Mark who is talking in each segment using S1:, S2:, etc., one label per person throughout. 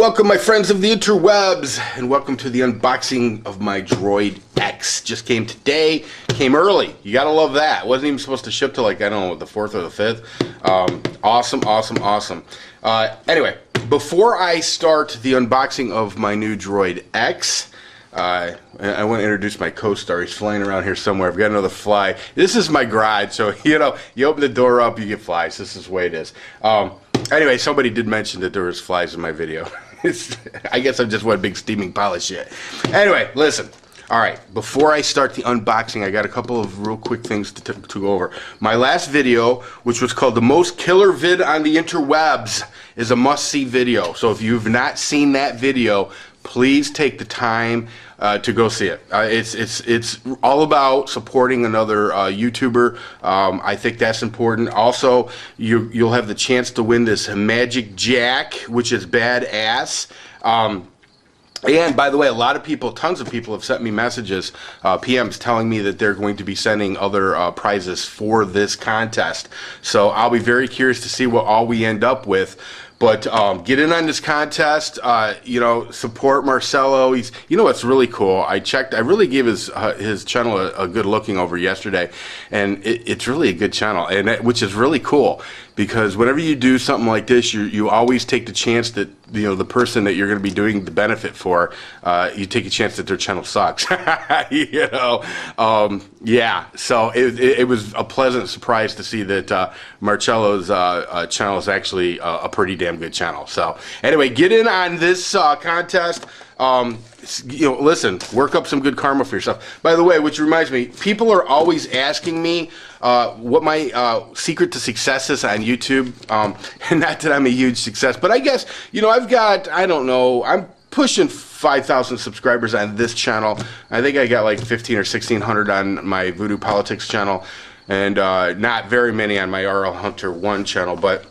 S1: Welcome, my friends of the interwebs, and welcome to the unboxing of my DroidX. Just came today, came early. You gotta love that. Wasn't even supposed to ship till, like, I don't know, the 4th or the 5th. Awesome. Anyway, before I start the unboxing of my new DroidX, I want to introduce my co-star. He's flying around here somewhere. I've got another fly. This is my garage, so, you know, you open the door up, you get flies. This is the way it is. Anyway, somebody did mention that there was flies in my video. I guess I'm just one big steaming pile of shit. Anyway, listen. All right, before I start the unboxing, I got a couple of real quick things to go over. My last video, which was called The Most Killer Vid on the Interwebs, is a must-see video. So if you've not seen that video, please take the time to go see it. It's all about supporting another YouTuber. I think that's important. Also, you'll have the chance to win this Magic Jack, which is badass. And by the way, a lot of people, tons of people have sent me messages, PMs, telling me that they're going to be sending other prizes for this contest. So I'll be very curious to see what all we end up with. But get in on this contest, you know, support Marcelo. He's, you know what's really cool? I checked, I really gave his channel a good looking over yesterday, and it's really a good channel, and which is really cool, because whenever you do something like this, you always take the chance that, you know, the person that you're going to be doing the benefit for, you take a chance that their channel sucks. You know, yeah. So it was a pleasant surprise to see that Marcello's channel is actually a pretty damn good channel. So anyway, get in on this contest. You know, listen, work up some good karma for yourself. By the way, which reminds me, people are always asking me what my secret to success is on YouTube. And not that I'm a huge success, but I guess, you know, I've got, I don't know, I'm pushing 5,000 subscribers on this channel. I think I got like 15 or 1,600 on my Voodoo Politics channel, and not very many on my RL Hunter 1 channel, but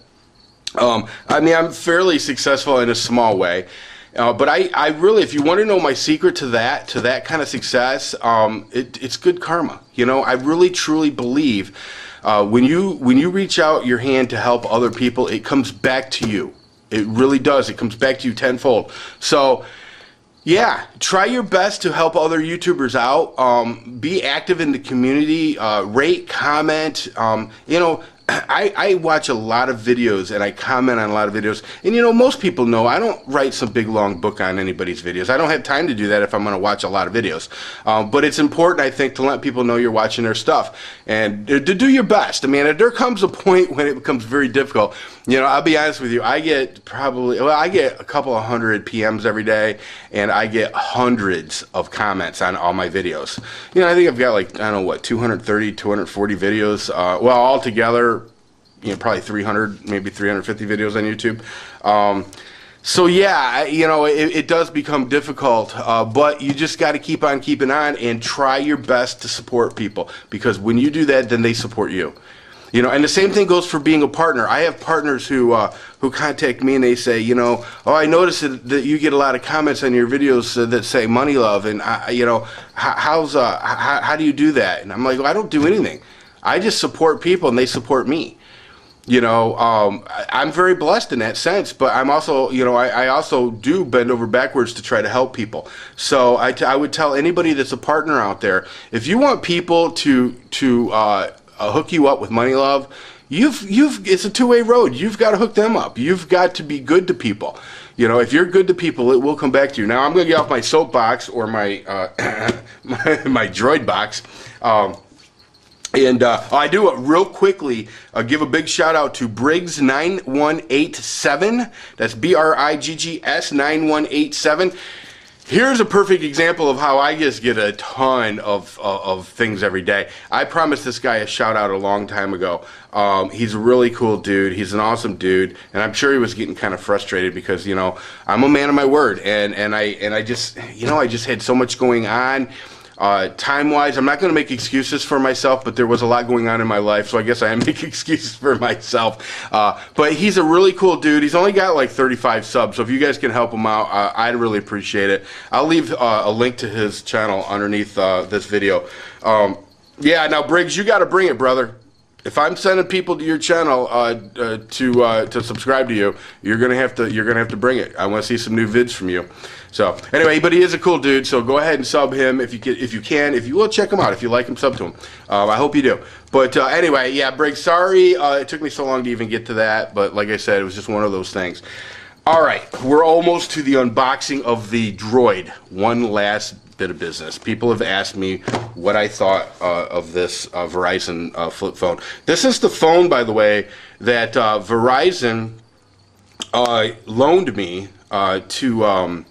S1: I mean, I'm fairly successful in a small way. But I really, if you want to know my secret to that kind of success, it's good karma. You know, I really truly believe when you reach out your hand to help other people, it comes back to you. It really does. It comes back to you tenfold. So, yeah, try your best to help other YouTubers out. Be active in the community. Rate, comment. You know, I watch a lot of videos and I comment on a lot of videos, and you know, most people know I don't write some big long book on anybody's videos. I don't have time to do that if I'm going to watch a lot of videos, but it's important, I think, to let people know you're watching their stuff and to do your best. I mean, there comes a point when it becomes very difficult. You know, I'll be honest with you, I get a couple of hundred PMs every day, and I get hundreds of comments on all my videos. You know, I think I've got, like, I don't know what, 230, 240 videos, well, all together, you know, probably 300, maybe 350 videos on YouTube. So yeah, you know, it does become difficult, but you just got to keep on keeping on and try your best to support people, because when you do that, then they support you. You know, and the same thing goes for being a partner. I have partners who contact me and they say, you know, oh, I noticed that you get a lot of comments on your videos that say money love, and you know, how do you do that? And I'm like, well, I don't do anything. I just support people and they support me. You know, I'm very blessed in that sense, but I'm also, you know, I also do bend over backwards to try to help people. So I would tell anybody that's a partner out there, if you want people to hook you up with money love, it's a two-way road. You've got to hook them up. You've got to be good to people. You know, if you're good to people, it will come back to you. Now I'm going to get off my soapbox or my my droid box. I do it real quickly. Give a big shout out to Briggs9187. That's BRIGGS 9187. Here's a perfect example of how I just get a ton of things every day. I promised this guy a shout out a long time ago. He's a really cool dude. He's an awesome dude, and I'm sure he was getting kind of frustrated because, you know, I'm a man of my word, and I just, you know, I just had so much going on. Time-wise, I'm not going to make excuses for myself, but there was a lot going on in my life, so I guess I am making excuses for myself. But he's a really cool dude. He's only got like 35 subs, so if you guys can help him out, I'd really appreciate it. I'll leave a link to his channel underneath this video. Yeah, now Briggs, you got to bring it, brother. if I'm sending people to your channel to subscribe to you, you're gonna have to bring it. I want to see some new vids from you. So anyway, but he is a cool dude. So go ahead and sub him if you can. If you will, check him out. If you like him, sub to him. I hope you do. But anyway, yeah, Briggs. Sorry, it took me so long to even get to that. But like I said, it was just one of those things. All right, we're almost to the unboxing of the Droid. One last bit of business. People have asked me what I thought of this Verizon flip phone. This is the phone, by the way, that Verizon loaned me to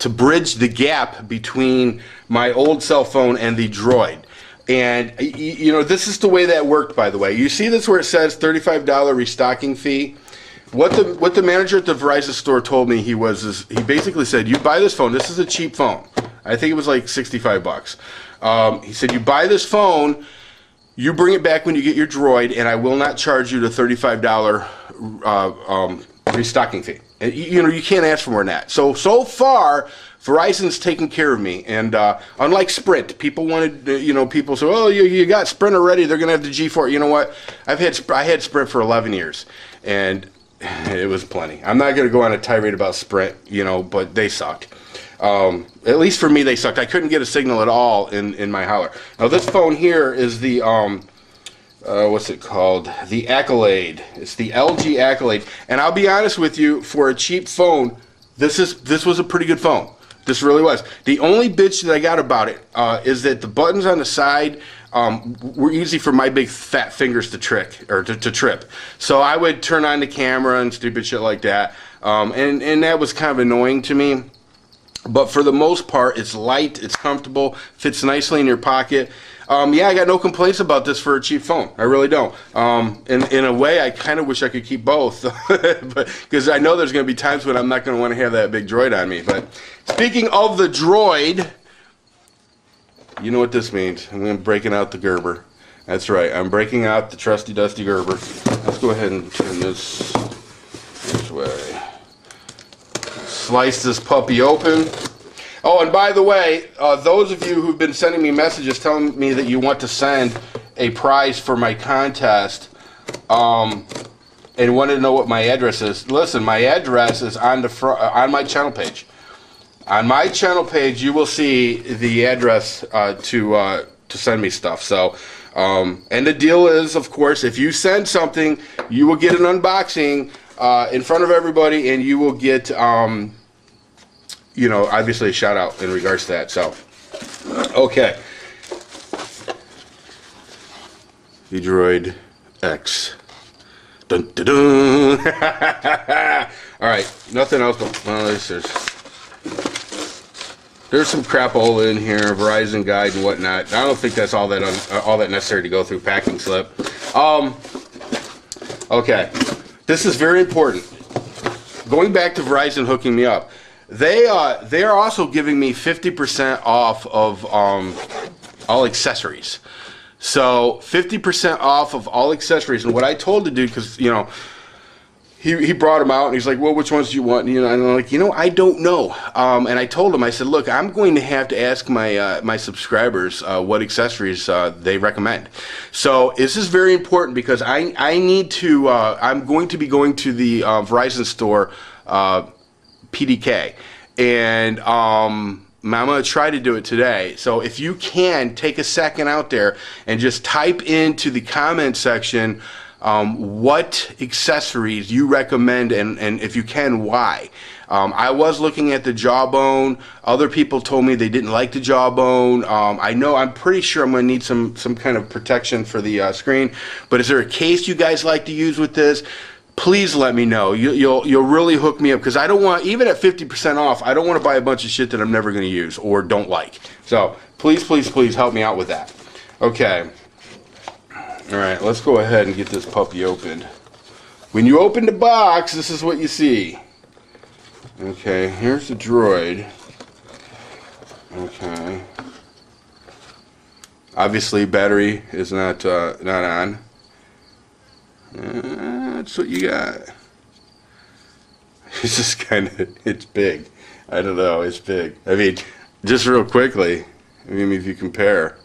S1: bridge the gap between my old cell phone and the Droid. And you know, this is the way that worked, by the way. You see this where it says $35 restocking fee? What the manager at the Verizon store told me he basically said, you buy this phone, this is a cheap phone. I think it was like 65 bucks. He said, you buy this phone, you bring it back when you get your Droid, and I will not charge you the $35 restocking fee. And you know, you can't ask for more than that. So far, Verizon's taking care of me. And unlike Sprint, people wanted, people say, oh, you got Sprint already, they're going to have the G4. You know what? I had Sprint for 11 years. And it was plenty. I'm not going to go on a tirade about Sprint, but they sucked. At least for me, they sucked. I couldn't get a signal at all in my holler. Now, this phone here is the, what's it called? The Accolade. It's the LG Accolade. And I'll be honest with you, for a cheap phone, this was a pretty good phone. This really was. The only bitch that I got about it is that the buttons on the side were easy for my big fat fingers to trip. So I would turn on the camera and stupid shit like that. And that was kind of annoying to me. But for the most part, it's light, it's comfortable, fits nicely in your pocket. Yeah, I got no complaints about this for a cheap phone. I really don't. In a way, I kind of wish I could keep both, because I know there's going to be times when I'm not going to want to have that big Droid on me. But speaking of the Droid, you know what this means. I'm breaking out the Gerber. That's right. I'm breaking out the trusty dusty Gerber. Let's go ahead and turn this way. Slice this puppy open. Oh, and by the way, those of you who've been sending me messages telling me that you want to send a prize for my contest and wanted to know what my address is, listen, my address is on the on my channel page. On my channel page, you will see the address to send me stuff. So, and the deal is, of course, if you send something, you will get an unboxing in front of everybody, and you will get, obviously a shout out in regards to that. So, okay. The DroidX. Dun, dun, dun. All right, nothing else but, well, there's some crapola in here, Verizon guide and whatnot. I don't think that's all that necessary to go through. Packing slip. Okay, this is very important. Going back to Verizon hooking me up, they are also giving me 50% off of all accessories. So 50% off of all accessories. And what I told the dude, because he brought them out and he's like, well, which ones do you want? And I'm like, I don't know. And I told him, I said, look, I'm going to have to ask my subscribers what accessories they recommend. So this is very important because I need to, I'm going to be going to the Verizon store, PDK, and I'm going to try to do it today. So if you can, take a second out there and just type into the comment section what accessories you recommend, and if you can, why. I was looking at the Jawbone. Other people told me they didn't like the Jawbone. I'm pretty sure I'm going to need some kind of protection for the screen. But is there a case you guys like to use with this? Please let me know. You'll really hook me up, because I don't want, even at 50% off, I don't want to buy a bunch of shit that I'm never going to use or don't like. So please, please, please help me out with that. Okay. All right, let's go ahead and get this puppy opened. When you open the box, this is what you see. Okay, here's the Droid. Okay. Obviously, battery is not on. That's what you got. It's just it's big. I don't know, it's big. I mean, just real quickly, if you compare.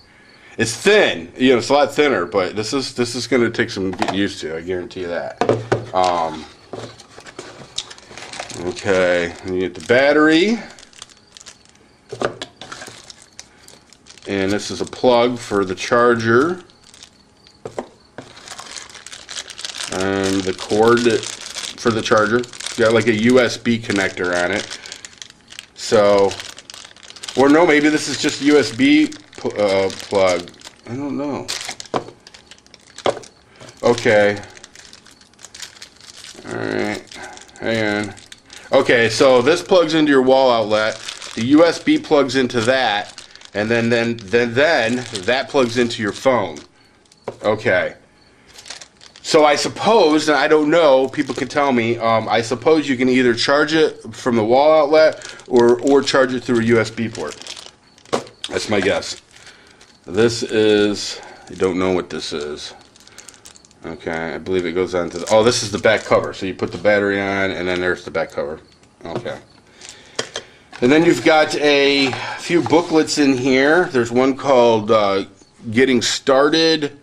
S1: It's thin, you know, it's a lot thinner, but this is going to take some getting used to. I guarantee you that. Okay, and you get the battery, and this is a plug for the charger, and the cord for the charger. It's got like a USB connector on it. So, or no, maybe this is just USB plug. I don't know. Okay. Alright. Hang on. Okay, so this plugs into your wall outlet. The USB plugs into that. And then that plugs into your phone. Okay. So I suppose, and I don't know, people can tell me, I suppose you can either charge it from the wall outlet or charge it through a USB port. That's my guess. This is, I don't know what this is. Okay, I believe it goes on to the, oh, this is the back cover. So you put the battery on, and then there's the back cover. Okay. And then you've got a few booklets in here. There's one called Getting Started,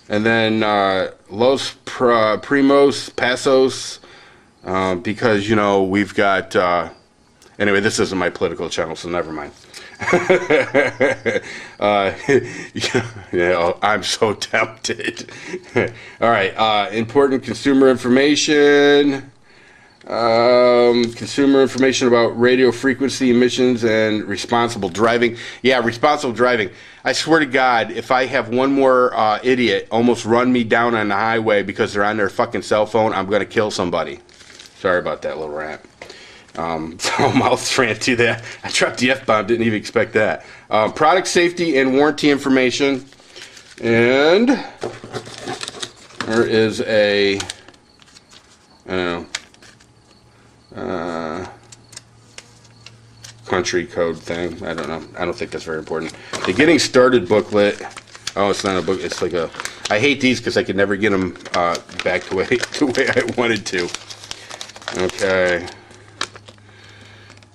S1: and then Los Primos Pasos, because, you know, we've got, anyway, this isn't my political channel, so never mind. You know, I'm so tempted. All right, important consumer information. Consumer information about radio frequency emissions and responsible driving. Yeah, responsible driving. I swear to God, if I have one more idiot almost run me down on the highway because they're on their fucking cell phone, I'm going to kill somebody. Sorry about that little rant. So mouth rant to that. I dropped the F-bomb, didn't even expect that. Product safety and warranty information. And there is a, I don't know, country code thing. I don't know. I don't think that's very important. The Getting Started booklet. Oh, it's not a book. It's like a, I hate these because I could never get them back the way I wanted to. Okay.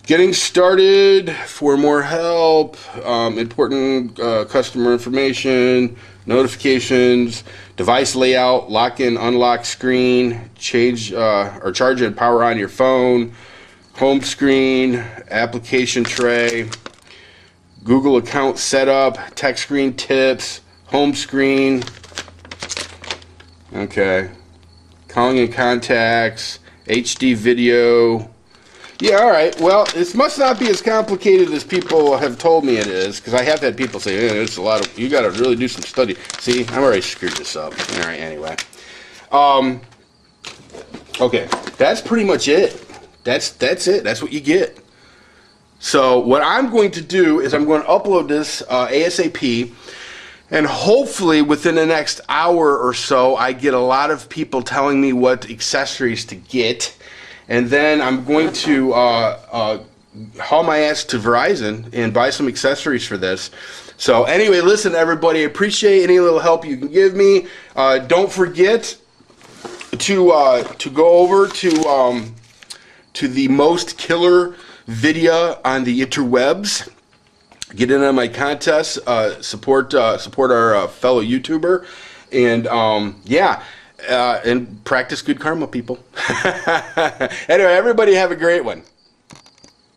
S1: Getting Started for more help, important customer information, notifications, device layout, lock in, unlock screen, change or charge and power on your phone, home screen, application tray, Google account setup, text screen tips, home screen, okay, calling and contacts, HD video. Yeah, all right. Well, this must not be as complicated as people have told me it is, because I have had people say, it's a lot of, you got to really do some study. See, I'm already screwed this up. All right, anyway. Okay, that's pretty much it. That's it. That's what you get. So what I'm going to do is I'm going to upload this ASAP, and hopefully within the next hour or so, I get a lot of people telling me what accessories to get. And then I'm going to haul my ass to Verizon and buy some accessories for this. So anyway, listen, everybody, appreciate any little help you can give me. Don't forget to go over to the most killer video on the interwebs. Get in on my contest. Support our fellow YouTuber, and yeah. And practice good karma, people. Anyway, everybody have a great one.